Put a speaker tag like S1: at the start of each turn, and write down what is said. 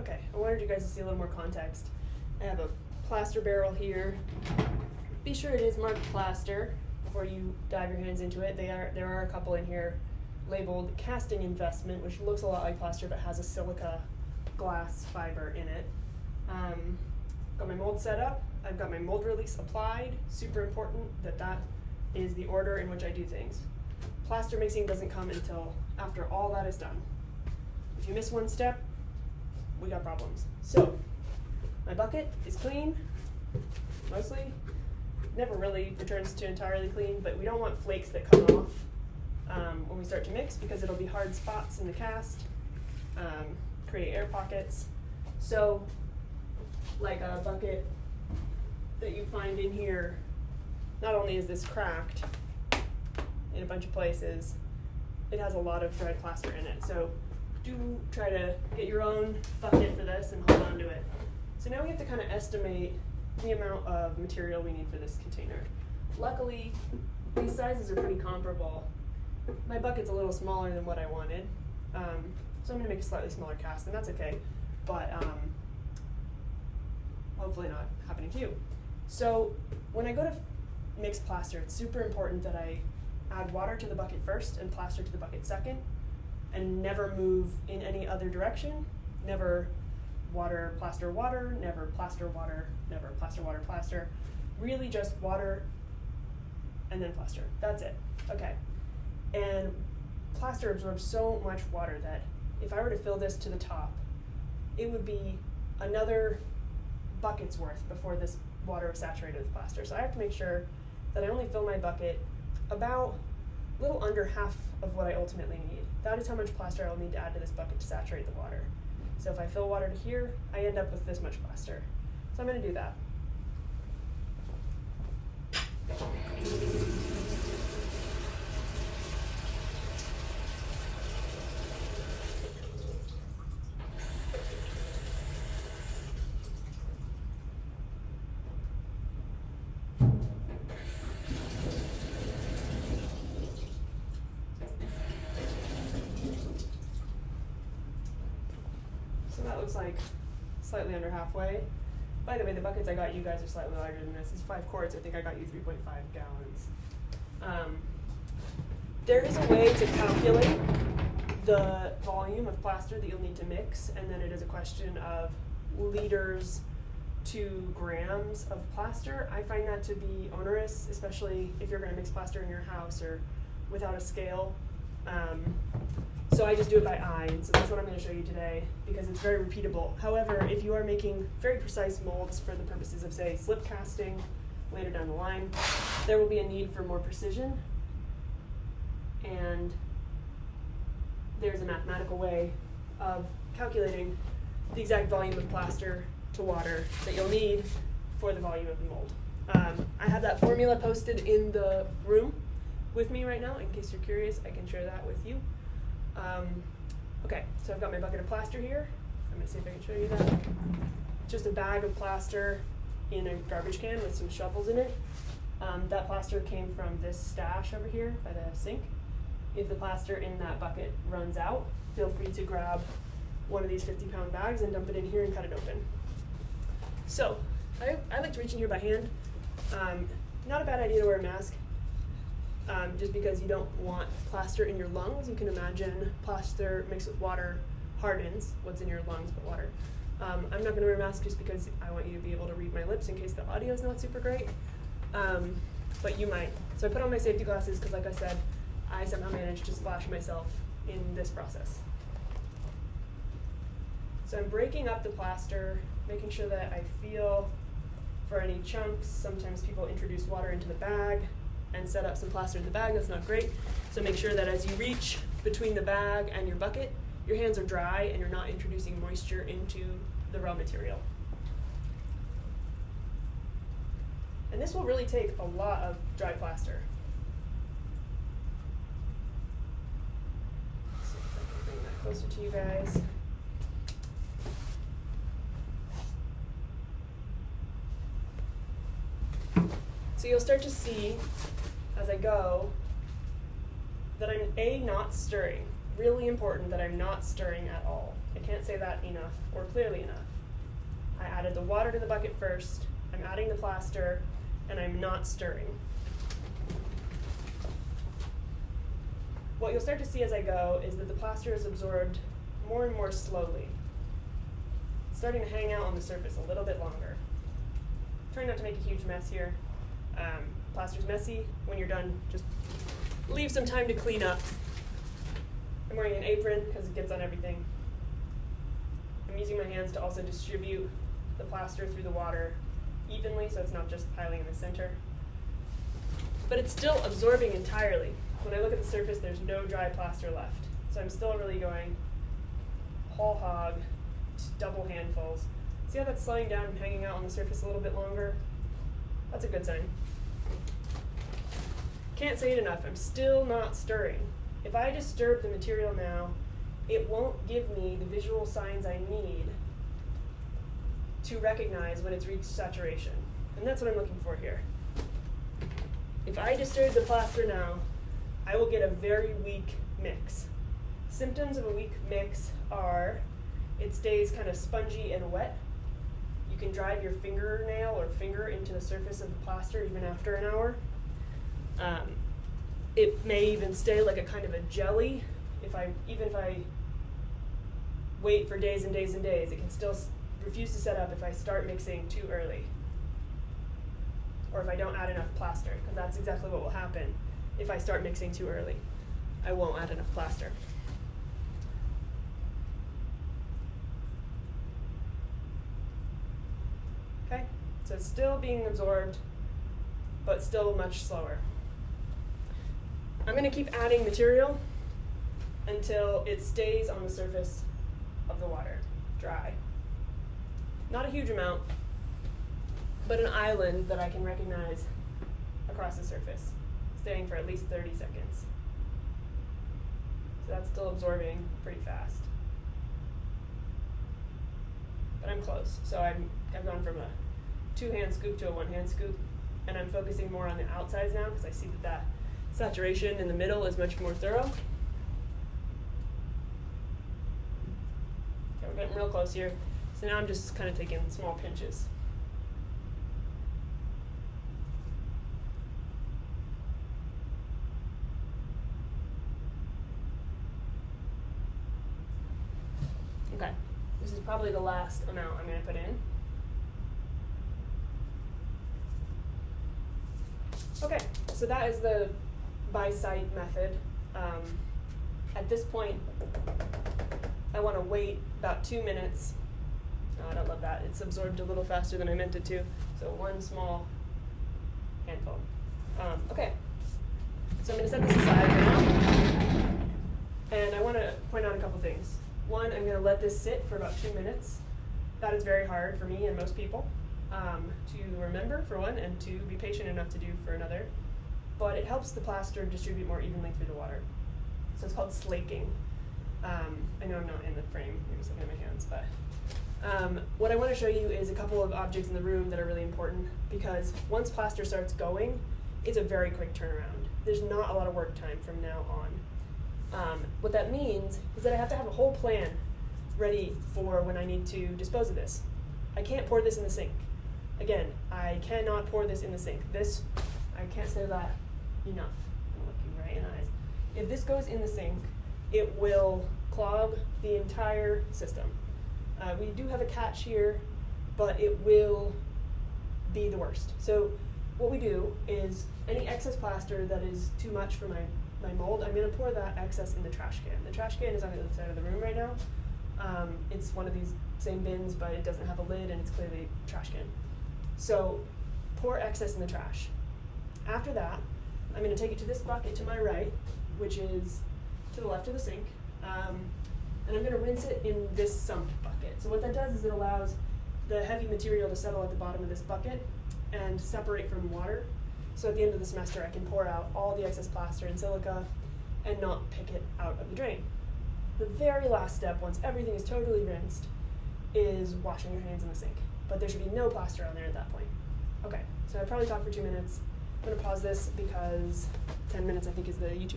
S1: Okay, I wanted you guys to see a little more context. I have a plaster barrel here. Be sure it is marked plaster before you dive your hands into it. There are a couple in here labeled casting investment, which looks a lot like plaster but has a silica glass fiber in it. Got my mold set up. I've got my mold release applied. Super important that is the order in which I do things. Plaster mixing doesn't come until after all that is done. If you miss one step, we got problems. So, my bucket is clean, mostly. Never really returns to entirely clean, but we don't want flakes that come off when we start to mix because it'll be hard spots in the cast, create air pockets. So, like a bucket that you find in here, not only is this cracked in a bunch of places, it has a lot of dried plaster in it. So do try to get your own bucket for this and hold on to it. So now we have to kind of estimate the amount of material we need for this container. Luckily, these sizes are pretty comparable. My bucket's a little smaller than what I wanted, so I'm gonna make a slightly smaller cast, and that's okay, but hopefully not happening to you. So when I go to mix plaster, it's super important that I add water to the bucket first and plaster to the bucket second, and never move in any other direction. Never water, water, never plaster, water, never plaster, water, plaster. Really just water and then plaster. That's it. Okay. And plaster absorbs so much water that if I were to fill this to the top, it would be another bucket's worth before this water is saturated with plaster. So I have to make sure that I only fill my bucket about a little under half of what I ultimately need. That is how much plaster I will need to add to this bucket to saturate the water. So if I fill water to here, I end up with this much plaster. So I'm going to do that. So that looks like slightly under halfway. By the way, the buckets I got you guys are slightly larger than this. It's 5 quarts. I think I got you 3.5 gallons. There is a way to calculate the volume of plaster that you'll need to mix, and then it is a question of liters to grams of plaster. I find that to be onerous, especially if you're going to mix plaster in your house or without a scale. So I just do it by eye, and so that's what I'm going to show you today because it's very repeatable. However, if you are making very precise molds for the purposes of, say, slip casting later down the line, there will be a need for more precision, and there's a mathematical way of calculating the exact volume of plaster to water that you'll need for the volume of the mold. I have that formula posted in the room with me right now. In case you're curious, I can share that with you. Okay, so I've got my bucket of plaster here. I'm gonna see if I can show you that. Just a bag of plaster in a garbage can with some shovels in it. That plaster came from this stash over here by the sink. If the plaster in that bucket runs out, feel free to grab one of these 50-pound bags and dump it in here and cut it open. So, I like to reach in here by hand. Not a bad idea to wear a mask. Just because you don't want plaster in your lungs. You can imagine plaster mixed with water hardens what's in your lungs but water. I'm not going to wear a mask just because I want you to be able to read my lips in case the audio is not super great, but you might. So I put on my safety glasses because, like I said, I somehow managed to splash myself in this process. So I'm breaking up the plaster, making sure that I feel for any chunks. Sometimes people introduce water into the bag and set up some plaster in the bag. That's not great. So make sure that as you reach between the bag and your bucket, your hands are dry and you're not introducing moisture into the raw material. And this will really take a lot of dry plaster. Let's see if I can bring that closer to you guys. So you'll start to see as I go that I'm not stirring. Really important that I'm not stirring at all. I can't say that enough or clearly enough. I added the water to the bucket first, I'm adding the plaster, and I'm not stirring. What you'll start to see as I go is that the plaster is absorbed more and more slowly. It's starting to hang out on the surface a little bit longer. Trying not to make a huge mess here. Plaster's messy. When you're done, just leave some time to clean up. I'm wearing an apron because it gets on everything. I'm using my hands to also distribute the plaster through the water evenly so it's not just piling in the center. But it's still absorbing entirely. When I look at the surface, there's no dry plaster left. So I'm still really going whole hog, double handfuls. See how that's slowing down and hanging out on the surface a little bit longer? That's a good sign. Can't say it enough, I'm still not stirring. If I disturb the material now, it won't give me the visual signs I need to recognize when it's reached saturation. And that's what I'm looking for here. If I disturb the plaster now, I will get a very weak mix. Symptoms of a weak mix are it stays kind of spongy and wet. You can drive your fingernail or finger into the surface of the plaster even after an hour. It may even stay like a kind of a jelly. Even if I wait for days and days and days, it can still refuse to set up if I start mixing too early. Or if I don't add enough plaster, because that's exactly what will happen if I start mixing too early. I won't add enough plaster. Okay, so it's still being absorbed, but still much slower. I'm going to keep adding material until it stays on the surface of the water, dry. Not a huge amount, but an island that I can recognize across the surface, staying for at least 30 seconds. So that's still absorbing pretty fast. But I'm close. So I've gone from a 2-hand scoop to a 1-hand scoop, and I'm focusing more on the outsides now because I see that saturation in the middle is much more thorough. Okay, we're getting real close here. So now I'm just kind of taking small pinches. Okay, this is probably the last amount I'm going to put in. Okay, so that is the by sight method. At this point, I want to wait about 2 minutes. Oh, I don't love that. It's absorbed a little faster than I meant it to. So 1 small handful. Okay, so I'm going to set this aside now. And I want to point out a couple things. One, I'm going to let this sit for about 2 minutes. That is very hard for me and most people to remember, for one, and to be patient enough to do for another. But it helps the plaster distribute more evenly through the water. So it's called slaking. I know I'm not in the frame, I'm just looking at my hands, but what I want to show you is a couple of objects in the room that are really important, because once plaster starts going, it's a very quick turnaround. There's not a lot of work time from now on. What that means is that I have to have a whole plan ready for when I need to dispose of this. I can't pour this in the sink. Again, I cannot pour this in the sink. This, I can't say that enough. I'm looking right in the eyes. If this goes in the sink, it will clog the entire system. We do have a catch here, but it will be the worst. So what we do is any excess plaster that is too much for my mold, I'm going to pour that excess in the trash can. The trash can is on the other side of the room right now. It's one of these same bins, but it doesn't have a lid and it's clearly a trash can. So pour excess in the trash. After that, I'm going to take it to this bucket to my right, which is to the left of the sink, and I'm going to rinse it in this sump bucket. So what that does is it allows the heavy material to settle at the bottom of this bucket and separate from water. So at the end of the semester, I can pour out all the excess plaster and silica and not pick it out of the drain. The very last step, once everything is totally rinsed, is washing your hands in the sink. But there should be no plaster on there at that point. Okay, so I probably talked for 2 minutes. I'm going to pause this because 10 minutes I think is the YouTube